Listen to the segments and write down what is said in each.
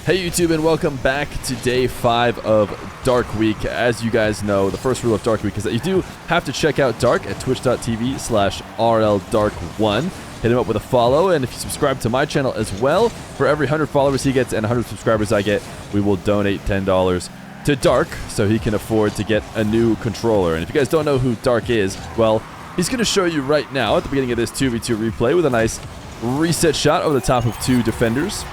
Hey YouTube, and welcome back to day 5 of Dark Week. As you guys know, the first rule of Dark Week is that you do have to check out Dark at twitch.tv/RLDark1. Hit him up with a follow, and if you subscribe to my channel as well, for every 100 followers he gets and 100 subscribers I get, we will donate $10 to Dark so he can afford to get a new controller. And if you guys don't know who Dark is, well, he's going to show you right now at the beginning of this 2v2 replay with a nice reset shot over the top of 2 defenders.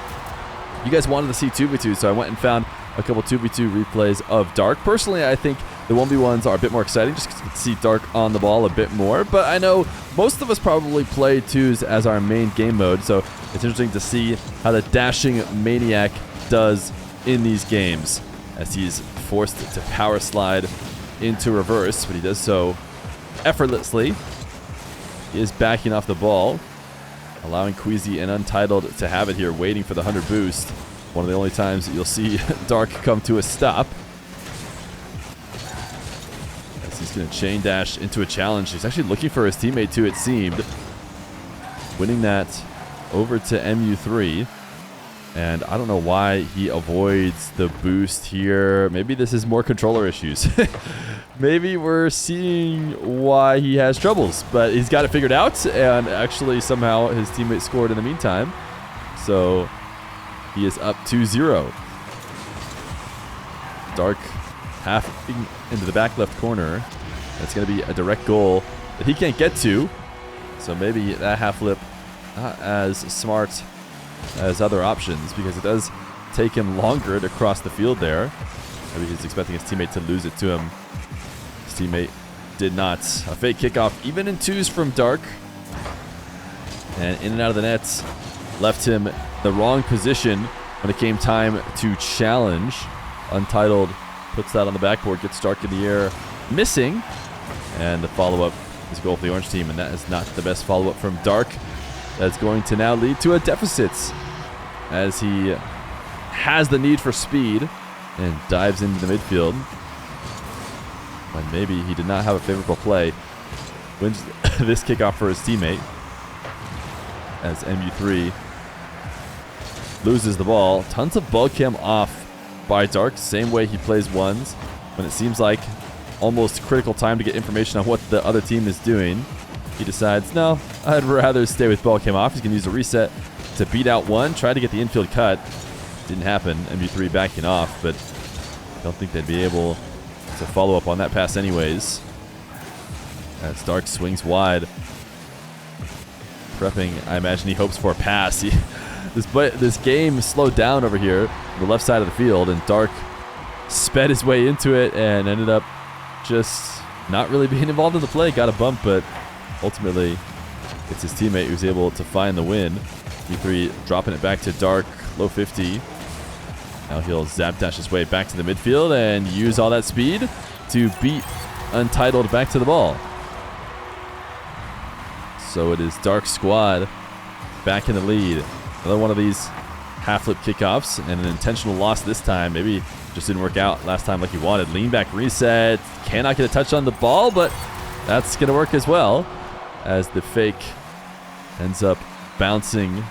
You guys wanted to see 2v2, so I went and found a couple 2v2 replays of Dark. Personally, I think the 1v1s are a bit more exciting, just because you can see Dark on the ball a bit more. But I know most of us probably play 2s as our main game mode, so it's interesting to see how the dashing maniac does in these games, as he's forced to power slide into reverse, but he does so effortlessly. He is backing off the ball, allowing Queasy and Untitled to have it here, waiting for the 100 boost. One of the only times that you'll see Dark come to a stop. As he's going to chain dash into a challenge. He's actually looking for his teammate too, it seemed. Winning that over to MU3. And I don't know why he avoids the boost here. Maybe this is more controller issues. Maybe we're seeing why he has troubles, but he's got it figured out, and actually somehow his teammate scored in the meantime. So he is up 2-0. Dark half into the back left corner. That's going to be a direct goal that he can't get to. So maybe that half flip not as smart as other options, because it does take him longer to cross the field there. Maybe he's expecting his teammate to lose it to him. His teammate did not. A fake kickoff, even in 2s from Dark. And in and out of the nets left him the wrong position when it came time to challenge. Untitled puts that on the backboard, gets Dark in the air, missing. And the follow-up is a goal for the orange team, and that is not the best follow-up from Dark. That's going to now lead to a deficit, as he has the need for speed and dives into the midfield. And maybe he did not have a favorable play. Wins this kickoff for his teammate, as MU3 loses the ball. Tons of ball cam off by Dark, same way he plays 1s when it seems like almost critical time to get information on what the other team is doing. He decides, no, I'd rather stay with ball cam off. He's going to use a reset to beat out 1. Try to get the infield cut. Didn't happen. MU3 backing off, but I don't think they'd be able to follow up on that pass anyways. As Dark swings wide. Prepping, I imagine he hopes for a pass. This game slowed down over here on the left side of the field, and Dark sped his way into it and ended up just not really being involved in the play. Got a bump, but ultimately, it's his teammate who's able to find the win. E3 dropping it back to Dark, low 50. Now he'll zap dash his way back to the midfield and use all that speed to beat Untitled back to the ball. So it is Dark squad back in the lead. Another one of these half flip kickoffs, and an intentional loss this time. Maybe just didn't work out last time like he wanted. Lean back reset. Cannot get a touch on the ball, but that's going to work as well, as the fake ends up bouncing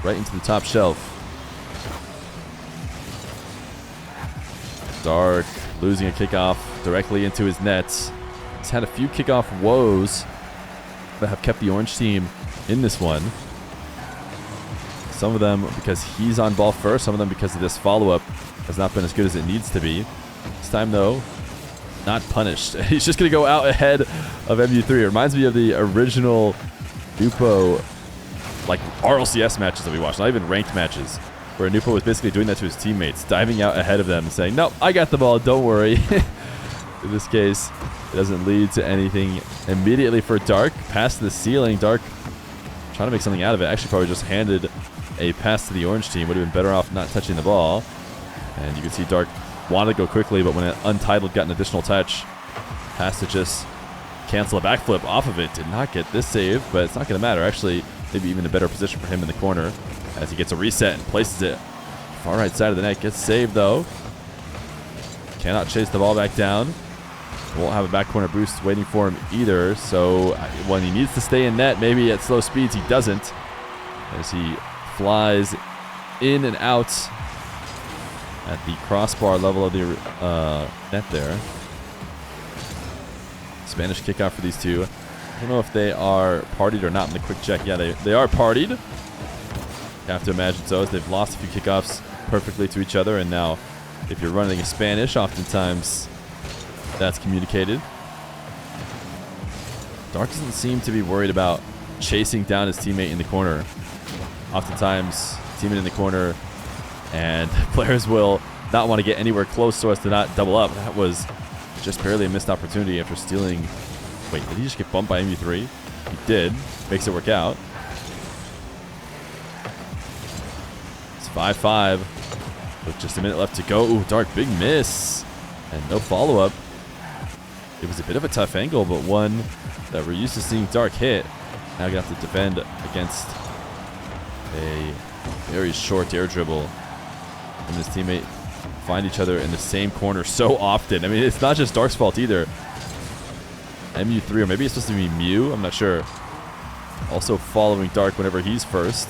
right into the top shelf. Dark losing a kickoff directly into his nets. He's had a few kickoff woes that have kept the orange team in this one. Some of them because he's on ball first, some of them because of this follow-up has not been as good as it needs to be. This time, though, not punished. He's just going to go out ahead of MU3. It reminds me of the original Nupo, like RLCS matches that we watched, not even ranked matches, where Nupo was basically doing that to his teammates, diving out ahead of them and saying, "No, I got the ball, don't worry." In this case, it doesn't lead to anything immediately for Dark. Pass to the ceiling. Dark trying to make something out of it. Actually, probably just handed a pass to the orange team. Would have been better off not touching the ball. And you can see Dark wanted to go quickly, but when Untitled got an additional touch, has to just cancel a backflip off of it. Did not get this save, but it's not going to matter. Actually, maybe even a better position for him in the corner, as he gets a reset and places it far right side of the net. Gets saved, though. Cannot chase the ball back down. Won't have a back corner boost waiting for him either. So when he needs to stay in net, maybe at slow speeds, he doesn't, as he flies in and out at the crossbar level of the net there. Spanish kickoff for these two. I don't know if they are partied or not in the quick check. Yeah, they are partied. You have to imagine so, as they've lost a few kickoffs perfectly to each other, and now if you're running a Spanish, oftentimes that's communicated. Dark doesn't seem to be worried about chasing down his teammate in the corner. Oftentimes, teammate in the corner, and players will not want to get anywhere close so as to not double up. That was just barely a missed opportunity after stealing. Wait, did he just get bumped by MU3? He did. Makes it work out. It's 5-5 with just a minute left to go. Ooh, Dark, big miss. And no follow-up. It was a bit of a tough angle, but one that we're used to seeing Dark hit. Now going to have to defend against a very short air dribble. And his teammate find each other in the same corner so often. I mean, it's not just Dark's fault either. MU3, or maybe it's supposed to be Mew, I'm not sure. Also following Dark whenever he's first.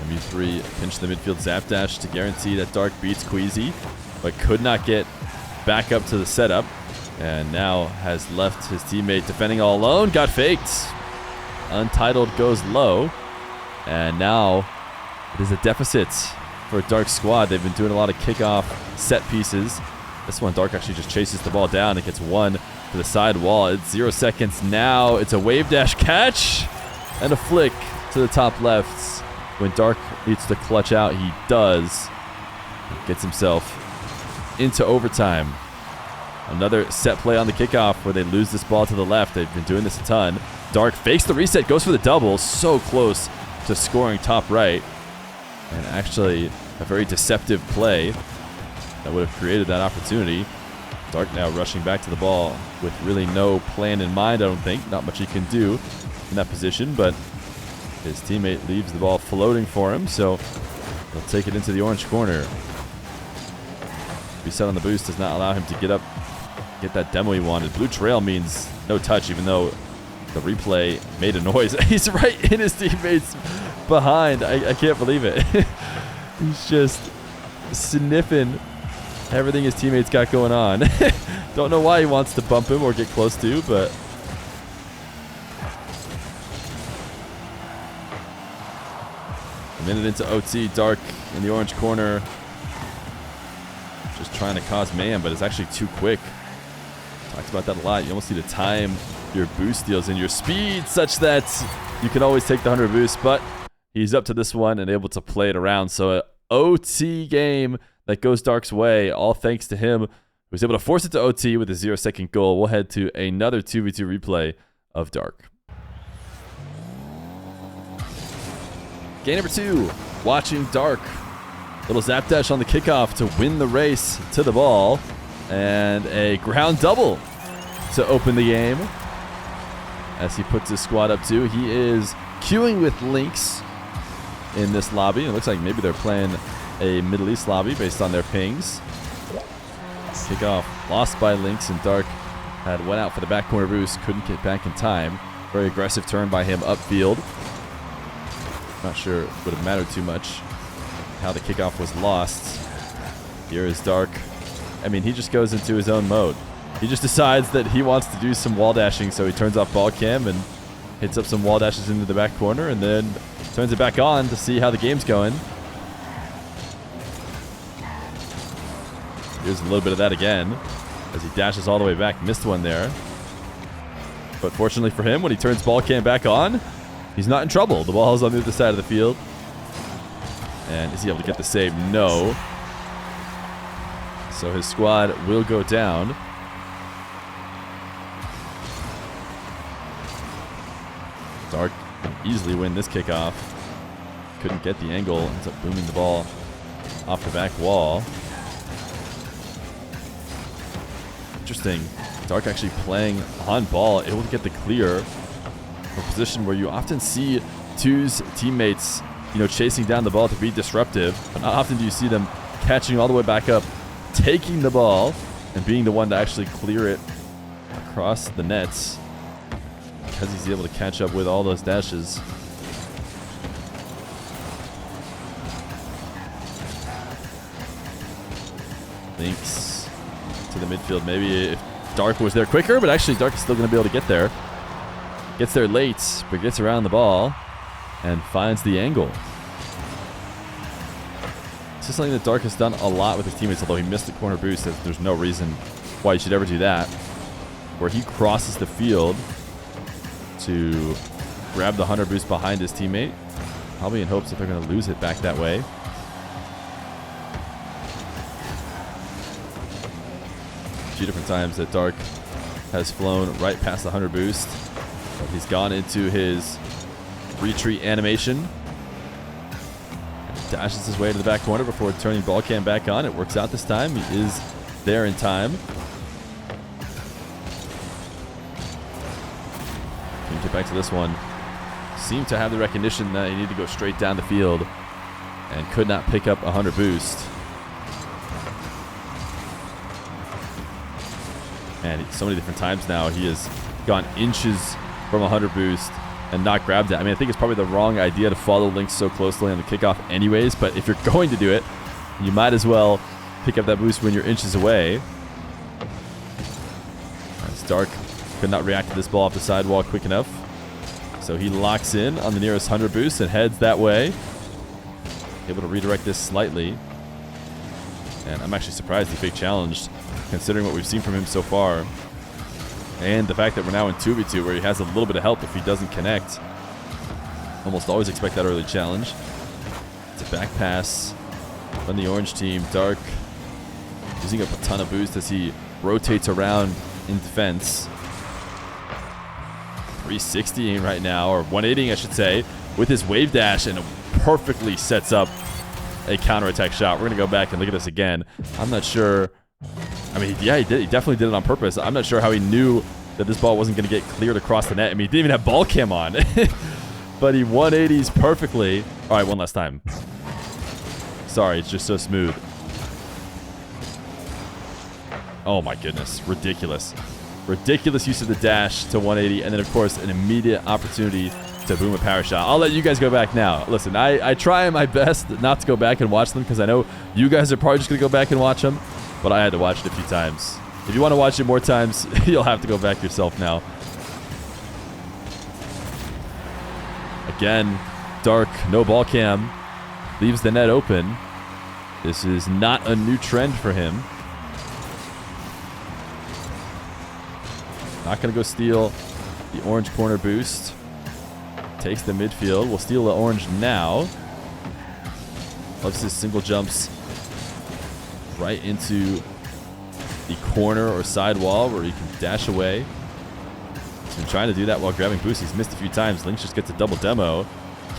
MU3 pinched the midfield zap dash to guarantee that Dark beats Queasy, but could not get back up to the setup. And now has left his teammate defending all alone. Got faked. Untitled goes low. And now it is a deficit for Dark's squad. They've been doing a lot of kickoff set pieces. This one, Dark actually just chases the ball down. It gets one to the side wall. It's 0 seconds now. It's a wave dash catch and a flick to the top left. When Dark needs to clutch out, he does. He gets himself into overtime. Another set play on the kickoff where they lose this ball to the left. They've been doing this a ton. Dark fakes the reset, goes for the double. So close to scoring top right. And actually a very deceptive play that would have created that opportunity. Dark now rushing back to the ball with really no plan in mind, I don't think. Not much he can do in that position, but his teammate leaves the ball floating for him, so he'll take it into the orange corner. Reset on the boost does not allow him to get up, get that demo he wanted. Blue trail means no touch, even though the replay made a noise. He's right in his teammates behind. I can't believe it. He's just sniffing everything his teammates got going on. Don't know why he wants to bump him or get close to, but a minute into OT, Dark in the orange corner. Just trying to cause mayhem, but it's actually too quick. Talked about that a lot. You almost need to time your boost deals and your speed such that you can always take the 100 boost, but he's up to this one and able to play it around. So an OT game that goes Dark's way, all thanks to him, who was able to force it to OT with a 0-second goal. We'll head to another 2v2 replay of Dark. Game number 2, watching Dark. Little zap dash on the kickoff to win the race to the ball. And a ground double to open the game. As he puts his squad up too. He is queuing with Lynx in this lobby. It looks like maybe they're playing a Middle East lobby based on their pings. Kickoff lost by Lynx, and Dark had went out for the back corner boost. Couldn't get back in time. Very aggressive turn by him upfield. Not sure it would have mattered too much how the kickoff was lost. Here is Dark. I mean, he just goes into his own mode. He just decides that he wants to do some wall dashing, so he turns off ball cam and hits up some wall dashes into the back corner and then turns it back on to see how the game's going. Here's a little bit of that again as he dashes all the way back. Missed one there. But fortunately for him, when he turns ball cam back on, he's not in trouble. The ball is on the other side of the field. And is he able to get the save? No. So his squad will go down. Dark can easily win this kickoff. Couldn't get the angle. Ends up booming the ball off the back wall. Interesting. Dark actually playing on ball, able to get the clear. A position where you often see Two's teammates, chasing down the ball to be disruptive. But not often do you see them catching all the way back up, taking the ball, and being the one to actually clear it across the nets. because he's able to catch up with all those dashes. Lynx to the midfield. Maybe if Dark was there quicker, but actually Dark is still going to be able to get there. Gets there late, but gets around the ball and finds the angle. This is something that Dark has done a lot with his teammates, although he missed the corner boost. There's no reason why he should ever do that. Where he crosses the field to grab the 100 boost behind his teammate. Probably in hopes that they're going to lose it back that way. A few different times that Dark has flown right past the 100 boost. But he's gone into his retreat animation. Dashes his way to the back corner before turning ball cam back on. It works out this time. He is there in time. Can get back to this one. Seemed to have the recognition that he needed to go straight down the field and could not pick up a 100 boost. And so many different times now he has gone inches from a 100 boost and not grabbed it. I mean, I think it's probably the wrong idea to follow Lynx so closely on the kickoff anyways, but if you're going to do it, you might as well pick up that boost when you're inches away. As Dark could not react to this ball off the sidewall quick enough. So he locks in on the nearest 100 boost and heads that way. Able to redirect this slightly. And I'm actually surprised he fake challenged, considering what we've seen from him so far. And the fact that we're now in 2v2 where he has a little bit of help if he doesn't connect. Almost always expect that early challenge. It's a back pass from the orange team. Dark using up a ton of boost as he rotates around in defense. 360 right now, or 180 I should say, with his wave dash, and perfectly sets up a counterattack shot. We're going to go back and look at this again. I'm not sure. I mean, yeah, he did. He definitely did it on purpose. I'm not sure how he knew that this ball wasn't going to get cleared across the net. I mean, he didn't even have ball cam on. But he 180s perfectly. All right, one last time. Sorry, it's just so smooth. Oh my goodness, ridiculous. Ridiculous use of the dash to 180, and then of course an immediate opportunity to boom a power shot. I'll let you guys go back now. Listen, I try my best not to go back and watch them because I know you guys are probably just going to go back and watch them, but I had to watch it a few times. If you want to watch it more times, you'll have to go back yourself now. Again, Dark, no ball cam, leaves the net open. This is not a new trend for him. Not going to go steal the orange corner boost. Takes the midfield. Will steal the orange now. Loves his single jumps right into the corner or side wall where he can dash away. He's been trying to do that while grabbing boost. He's missed a few times. Lynx just gets a double demo.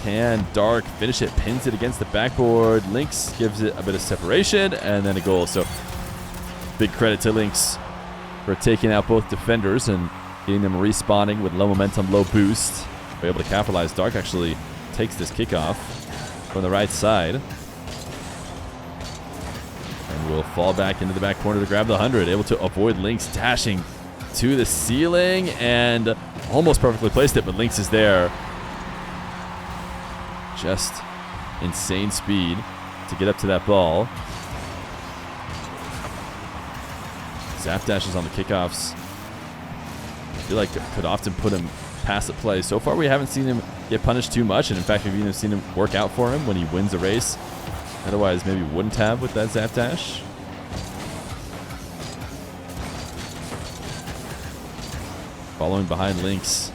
Can Dark finish it? Pins it against the backboard. Lynx gives it a bit of separation and then a goal. So big credit to Lynx for taking out both defenders and getting them respawning with low momentum, low boost. We're able to capitalize. Dark actually takes this kickoff from the right side. And will fall back into the back corner to grab the 100. Able to avoid Lynx dashing to the ceiling and almost perfectly placed it, but Lynx is there. Just insane speed to get up to that ball. Zap dashes on the kickoffs. I feel like could often put him past the play. So far, we haven't seen him get punished too much, and in fact, we've even seen him work out for him when he wins a race. Otherwise, maybe wouldn't have with that zap dash. Following behind Lynx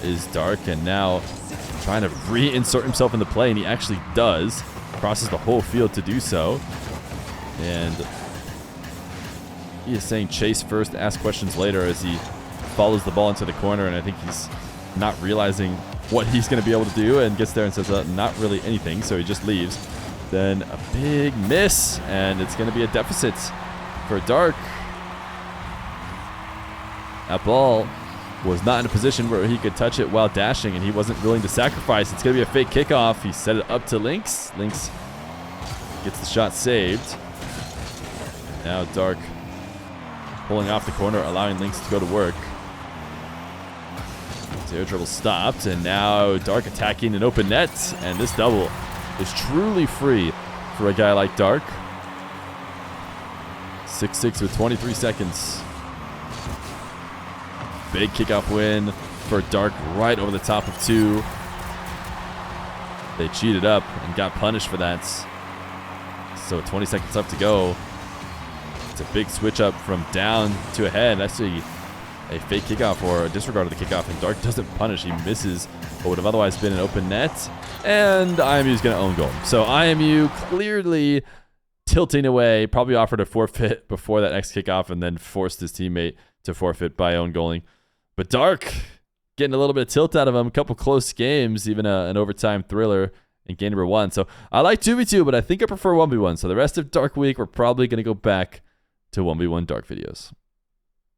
is Dark, and now trying to reinsert himself in the play, and he actually does. Crosses the whole field to do so. And he is saying chase first, ask questions later as he follows the ball into the corner, and I think he's not realizing what he's going to be able to do and gets there and says not really anything, so he just leaves. Then a big miss, and it's going to be a deficit for Dark. That ball was not in a position where he could touch it while dashing, and he wasn't willing to sacrifice. It's going to be a fake kickoff. He set it up to Lynx. Lynx gets the shot saved. Now Dark pulling off the corner, allowing Lynx to go to work. Air dribble stopped, and now Dark attacking an open net, and this double is truly free for a guy like Dark. 6-6 with 23 seconds. Big kickoff win for Dark right over the top of 2. They cheated up and got punished for that. So 20 seconds left to go. It's a big switch up from down to ahead. Actually, a fake kickoff or a disregard of the kickoff, and Dark doesn't punish. He misses what would have otherwise been an open net, and IMU is going to own goal. So IMU clearly tilting away, probably offered a forfeit before that next kickoff and then forced his teammate to forfeit by own goaling. But Dark getting a little bit of tilt out of him, a couple close games, even an overtime thriller in game number 1. So I like 2v2, but I think I prefer 1v1. So the rest of Dark Week, we're probably going to go back to 1v1 Dark videos.